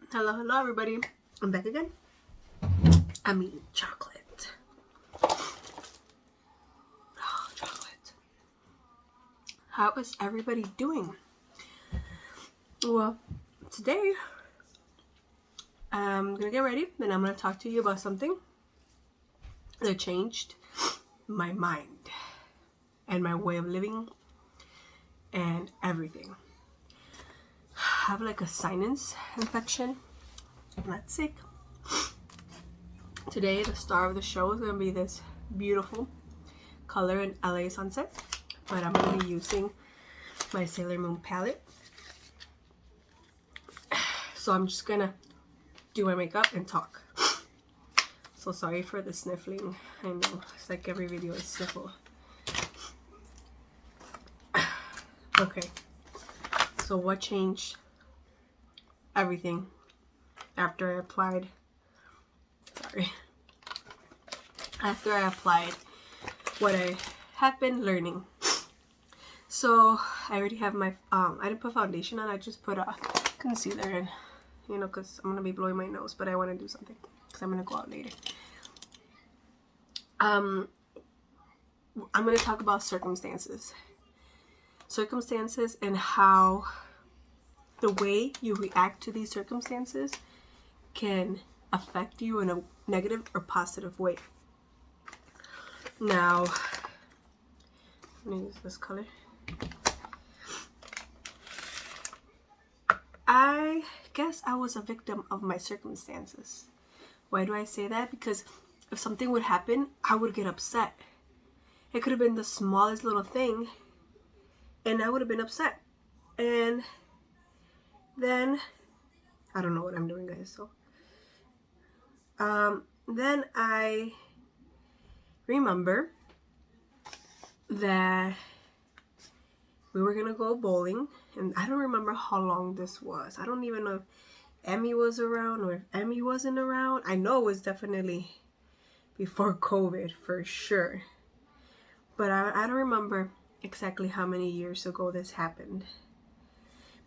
Hello, hello everybody. I'm back again. I'm eating chocolate. Oh, chocolate. How is everybody doing? Well, today I'm gonna get ready and I'm gonna talk to you about something that changed my mind and my way of living and everything. I have like a sinus infection. I'm not sick. Today, the star of the show is gonna be this beautiful color in LA sunset, but I'm gonna be using my Sailor Moon palette. So I'm just gonna do my makeup and talk. So sorry for the sniffling. I know it's like every video is sniffle. Okay, so what changed everything after I applied? After I applied what I have been learning. So I already have my I didn't put foundation on. I just put a concealer in, you know, because I'm gonna be blowing my nose, but I want to do something because I'm gonna go out later. I'm gonna talk about circumstances and how the way you react to these circumstances can affect you in a negative or positive way. Now, I'm gonna use this color. I guess I was a victim of my circumstances. Why do I say that? Because if something would happen, I would get upset. It could have been the smallest little thing, and I would have been upset. And then, I don't know what I'm doing, guys. So, then I remember that we were gonna go bowling, and I don't remember how long this was. I don't even know if Emmy was around or if Emmy wasn't around. I know it was definitely before COVID for sure, but I don't remember exactly how many years ago this happened.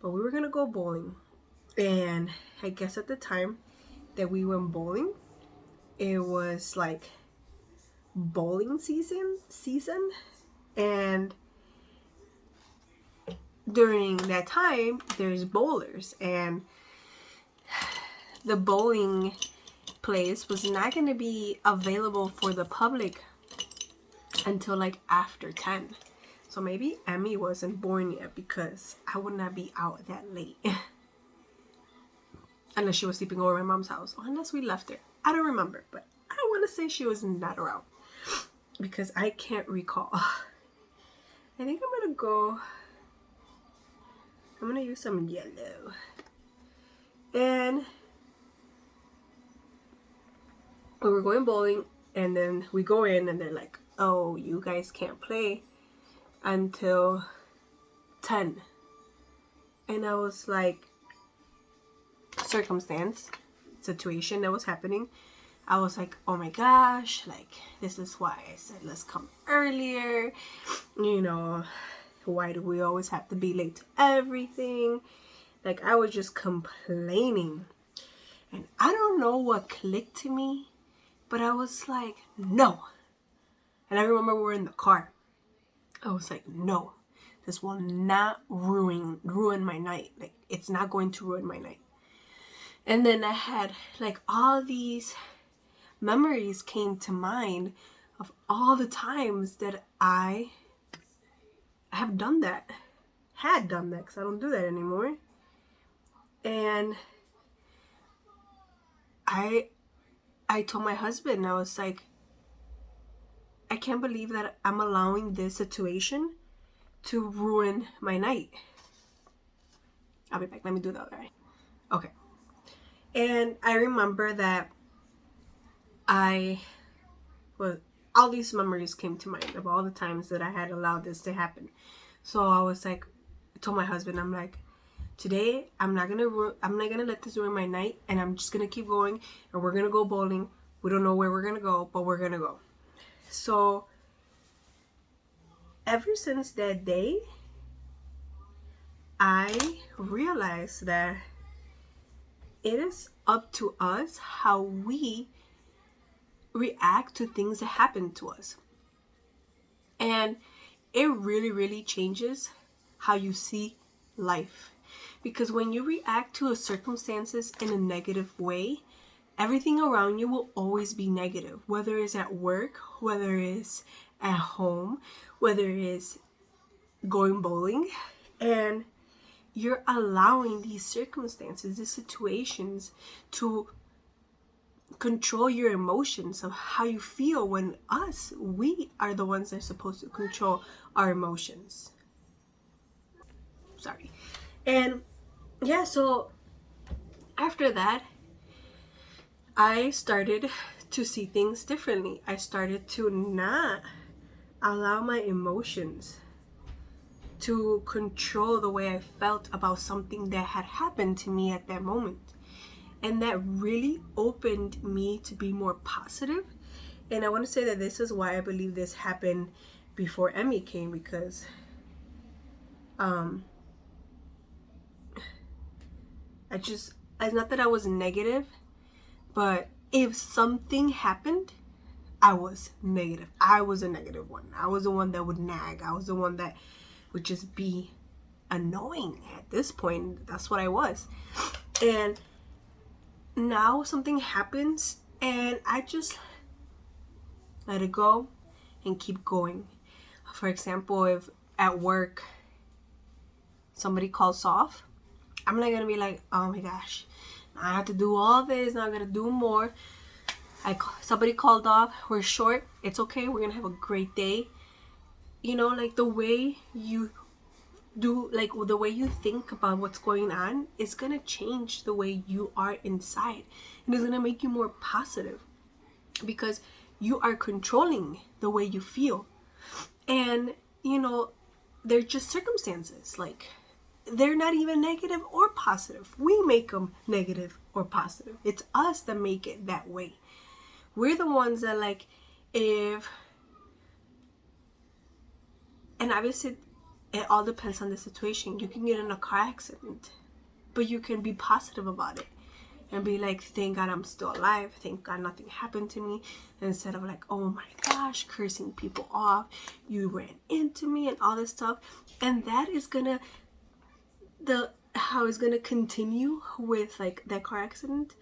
But we were gonna go bowling, and I guess at the time that we went bowling, it was like bowling season, and during that time there's bowlers, and the bowling place was not going to be available for the public until like after 10. So maybe Emmy wasn't born yet, because I would not be out that late unless she was sleeping over at my mom's house, or unless we left her. I don't remember, but I want to say she was not around because I can't recall. I think I'm gonna use some yellow. And we were going bowling, and then we go in and they're like, oh, you guys can't play until 10. And I was like, situation that was happening, I was like, oh my gosh, like, this is why I said let's come earlier. You know, why do we always have to be late to everything? Like, I was just complaining. And I don't know what clicked to me, but I was like, no. And I remember we were in the car. I was like, no, this will not ruin my night. Like, it's not going to ruin my night. And then I had like all these memories came to mind of all the times that I have done that. Had done that, because I don't do that anymore. And I told my husband, I was like, I can't believe that I'm allowing this situation to ruin my night. I'll be back. Let me do that. Right? Okay. And I remember that all these memories came to mind of all the times that I had allowed this to happen. So I was like, I told my husband, I'm like, today I'm not gonna let this ruin my night, and I'm just gonna keep going, and we're gonna go bowling. We don't know where we're gonna go, but we're gonna go. So ever since that day, I realized that it is up to us how we react to things that happen to us. And it really, really changes how you see life. Because when you react to circumstances in a negative way, everything around you will always be negative. Whether it's at work, whether it's at home, whether it's going bowling. And you're allowing these circumstances, these situations to control your emotions of how you feel, when we are the ones that are supposed to control our emotions. Sorry. And yeah, so after that, I started to see things differently. I started to not allow my emotions to control the way I felt about something that had happened to me at that moment. And that really opened me to be more positive. And I want to say that this is why I believe this happened before Emmy came, because it's not that I was negative, but if something happened, I was negative. I was a negative one. I was the one that would nag. I was the one that would just be annoying at this point. That's what I was. And now something happens and I just let it go and keep going. For example, if at work somebody calls off, I'm not gonna be like, oh my gosh, I have to do all this, now I gotta do more. Somebody called off, we're short, it's okay, we're gonna have a great day. You know, like the way you do, like the way you think about what's going on is gonna change the way you are inside, and it's gonna make you more positive because you are controlling the way you feel. And you know, they're just circumstances, like they're not even negative or positive. We make them negative or positive. It's us that make it that way. We're the ones that, like, if, and obviously it all depends on the situation. You can get in a car accident, but you can be positive about it and be like, thank God I'm still alive, thank God nothing happened to me, instead of like, oh my gosh, cursing people off, you ran into me and all this stuff. And that is gonna, how it's gonna continue with like that car accident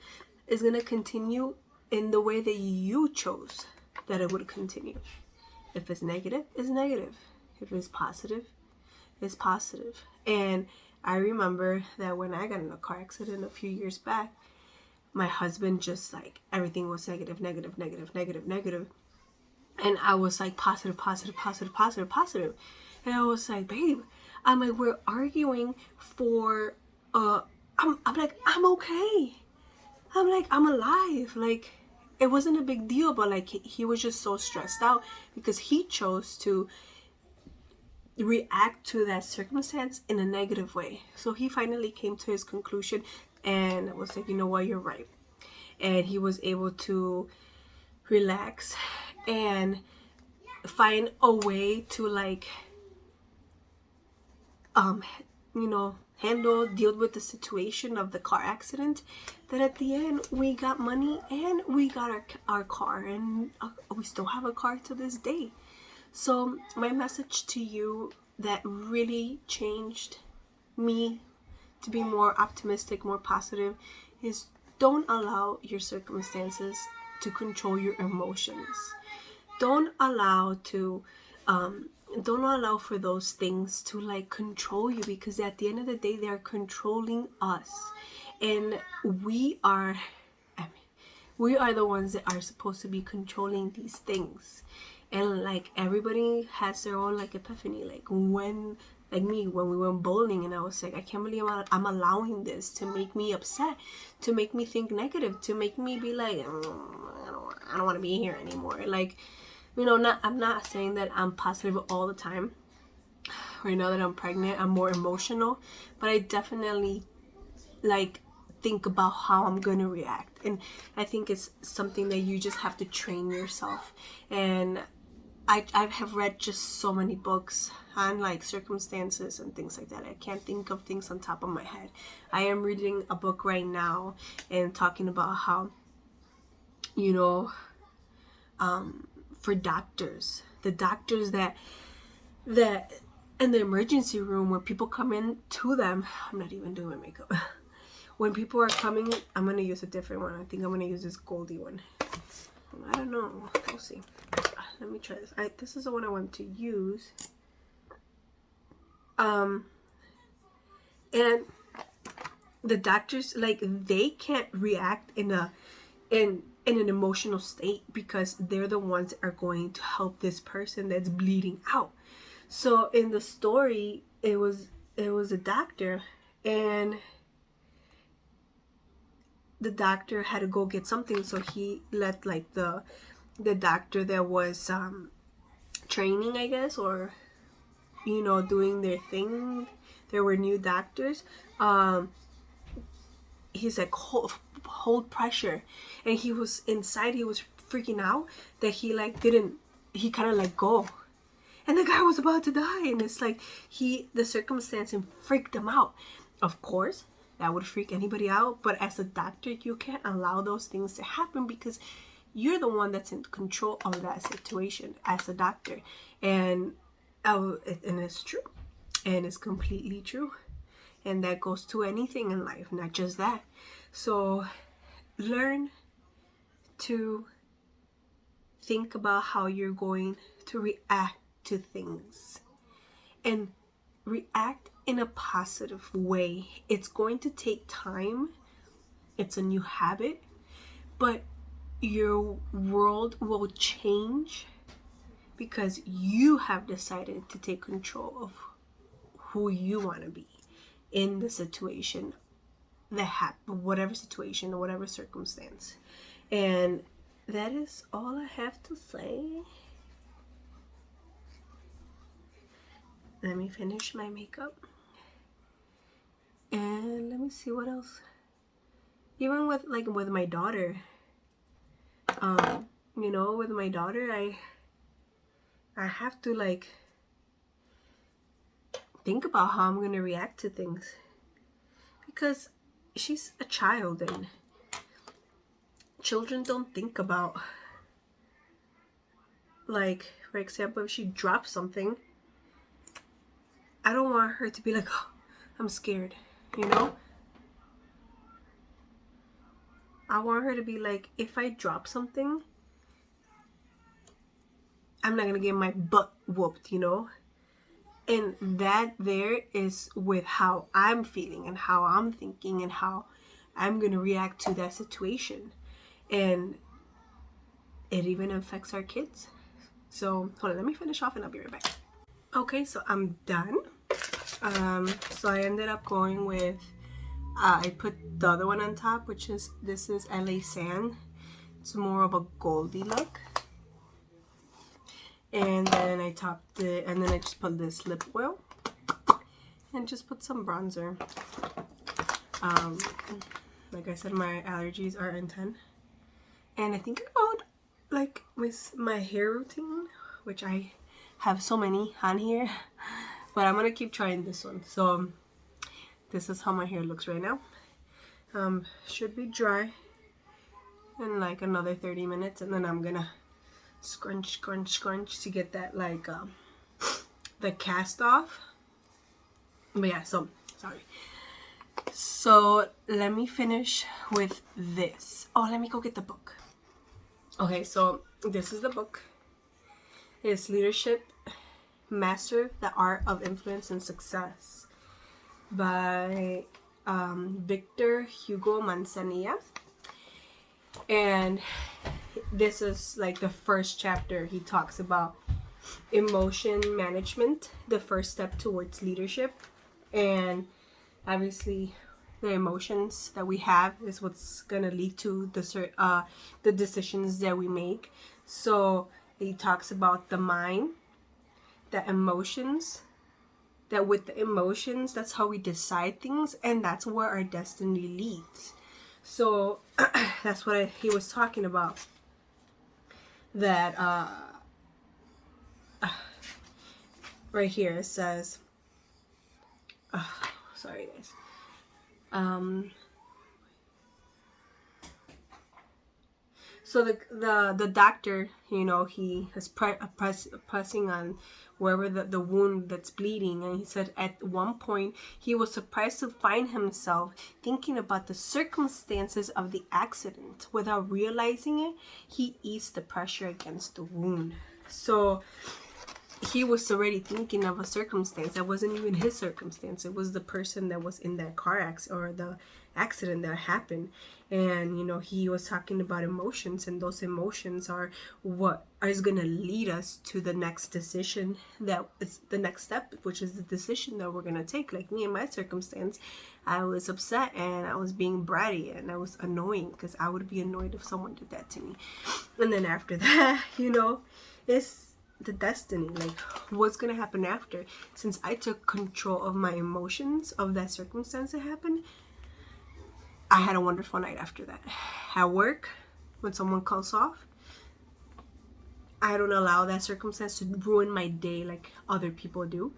is gonna continue in the way that you chose that it would continue. If it's negative, it's negative. If it's positive, it's positive. And I remember that when I got in a car accident a few years back, my husband just like, everything was negative, negative, negative, negative, negative. And I was like, positive, positive, positive, positive, positive. And I was like, babe, I'm like, we're arguing for, I'm like, I'm okay. I'm like, I'm alive. Like, it wasn't a big deal, but like, he was just so stressed out because he chose to react to that circumstance in a negative way. So he finally came to his conclusion and was like, you know what, you're right. And he was able to relax and find a way to like, you know, deal with the situation of the car accident, that at the end we got money and we got our car, and we still have a car to this day. So my message to you that really changed me to be more optimistic, more positive, is don't allow your circumstances to control your emotions. Don't allow for those things to like control you, because at the end of the day they're controlling us, and we are the ones that are supposed to be controlling these things. And like everybody has their own like epiphany, like when we went bowling and I was like, I can't believe I'm allowing this to make me upset, to make me think negative, to make me be like, I don't want to be here anymore. Like, you know, I'm not saying that I'm positive all the time. Right now that I'm pregnant, I'm more emotional, but I definitely like think about how I'm gonna react. And I think it's something that you just have to train yourself. And I have read just so many books on like circumstances and things like that. I can't think of things on top of my head. I am reading a book right now and talking about how, you know, for doctors, the doctors that in the emergency room, when people come in to them, I'm not even doing my makeup. When people are coming, I'm gonna use a different one. I think I'm gonna use this Goldie one. I don't know. We'll see. Let me try this. This is the one I want to use. And the doctors, like, they can't react in an emotional state because they're the ones that are going to help this person that's bleeding out. So in the story, it was a doctor, and the doctor had to go get something, so he let like the doctor that was training, I guess, or you know, doing their thing. There were new doctors. He's like, hold pressure, and he was inside. He was freaking out that he kind of let go, and the guy was about to die. And it's like the circumstance freaked him out. Of course, that would freak anybody out, but as a doctor, you can't allow those things to happen because you're the one that's in control of that situation as a doctor. And it's true, and it's completely true, and that goes to anything in life, not just that. So learn to think about how you're going to react to things, and react in a positive way. It's going to take time. It's a new habit, but your world will change because you have decided to take control of who you want to be in the situation that happen, whatever situation or whatever circumstance. And that is all I have to say. Let me finish my makeup, and let me see what else. Even with my daughter, you know, with my daughter, I have to like think about how I'm gonna react to things because she's a child, and children don't think about, like, for example, if she drops something, I don't want her to be like, oh, I'm scared, you know? I want her to be like, if I drop something, I'm not gonna get my butt whooped, you know? And that there is with how I'm feeling and how I'm thinking and how I'm gonna react to that situation. And it even affects our kids. So hold on, let me finish off and I'll be right back. Okay, so I'm done. So I ended up going with I put the other one on top, which is this is LA Sand. It's more of a goldy look. And then I topped it, and then I just put this lip oil and just put some bronzer. Like I said, my allergies are intense, and I think about like my hair routine, which I have so many on here, but I'm gonna keep trying this one. So this is how my hair looks right now. Should be dry in like another 30 minutes, and then I'm gonna scrunch to get that like the cast off. But yeah, so sorry. So let me finish with this. Oh, let me go get the book. Okay, so this is the book. It's Leadership: Master the Art of Influence and Success by Victor Hugo Manzanilla. And this is like the first chapter. He talks about emotion management, the first step towards leadership. And obviously the emotions that we have is what's gonna lead to the decisions that we make. So he talks about the mind, the emotions, that with the emotions, that's how we decide things, and that's where our destiny leads. So that's what he was talking about, that right here it says, sorry guys. So the doctor, you know, he is pressing on wherever the wound that's bleeding, and he said at one point he was surprised to find himself thinking about the circumstances of the accident. Without realizing it, he eased the pressure against the wound. So he was already thinking of a circumstance that wasn't even his circumstance. It was the person that was in that car accident, or the accident that happened. And you know, he was talking about emotions, and those emotions are what is going to lead us to the next decision, that is the next step, which is the decision that we're going to take. Like me in my circumstance, I was upset and I was being bratty and I was annoying, because I would be annoyed if someone did that to me. And then after that, you know, it's the destiny, like what's gonna happen after. Since I took control of my emotions of that circumstance that happened, I had a wonderful night after that. At work, when someone calls off, I don't allow that circumstance to ruin my day like other people do,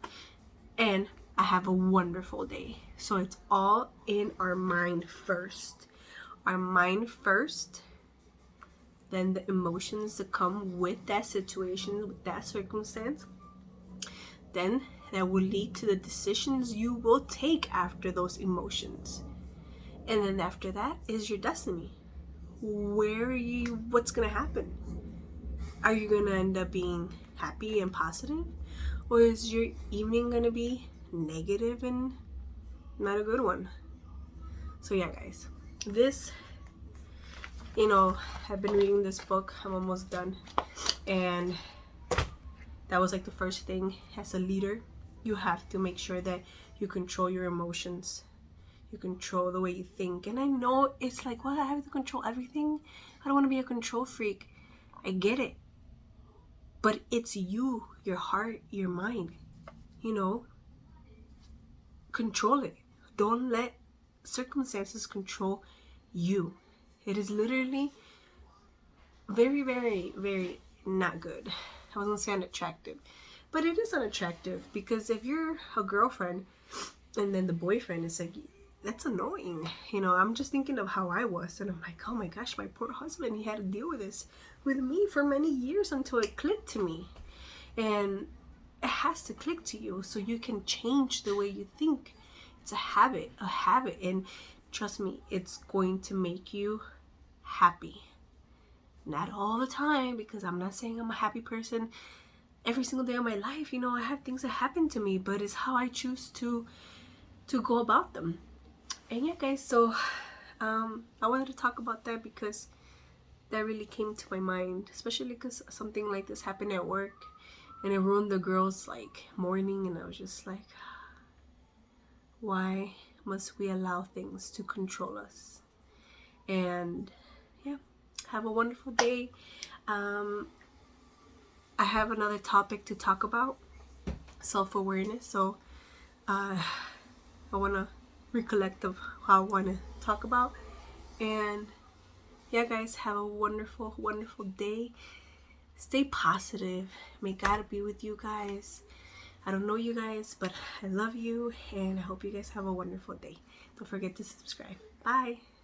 and I have a wonderful day. So it's all in our mind first. Our mind first, then the emotions that come with that situation, with that circumstance, then that will lead to the decisions you will take after those emotions. And then after that is your destiny. What's gonna happen? Are you gonna end up being happy and positive? Or is your evening gonna be negative and not a good one? So yeah guys, this, you know, I've been reading this book, I'm almost done, and that was like the first thing. As a leader, you have to make sure that you control your emotions, you control the way you think. And I know it's like, well, I have to control everything, I don't want to be a control freak. I get it, but it's you, your heart, your mind, you know, control it. Don't let circumstances control you. It is literally very, very, very not good. I was gonna say unattractive, but it is unattractive, because if you're a girlfriend and then the boyfriend is like, that's annoying. You know, I'm just thinking of how I was, and I'm like, oh my gosh, my poor husband, he had to deal with this with me for many years until it clicked to me. And it has to click to you so you can change the way you think. It's a habit, and trust me, it's going to make you happy. Not all the time, because I'm not saying I'm a happy person every single day of my life. You know, I have things that happen to me, but it's how I choose to go about them. And yeah guys, so I wanted to talk about that because that really came to my mind, especially because something like this happened at work and it ruined the girls' like morning, and I was just like, why must we allow things to control us? And yeah, have a wonderful day. I have another topic to talk about, self-awareness. So I want to recollect of how I want to talk about. And yeah guys, have a wonderful, wonderful day. Stay positive. May God be with you guys. I don't know you guys, but I love you, and I hope you guys have a wonderful day. Don't forget to subscribe. Bye.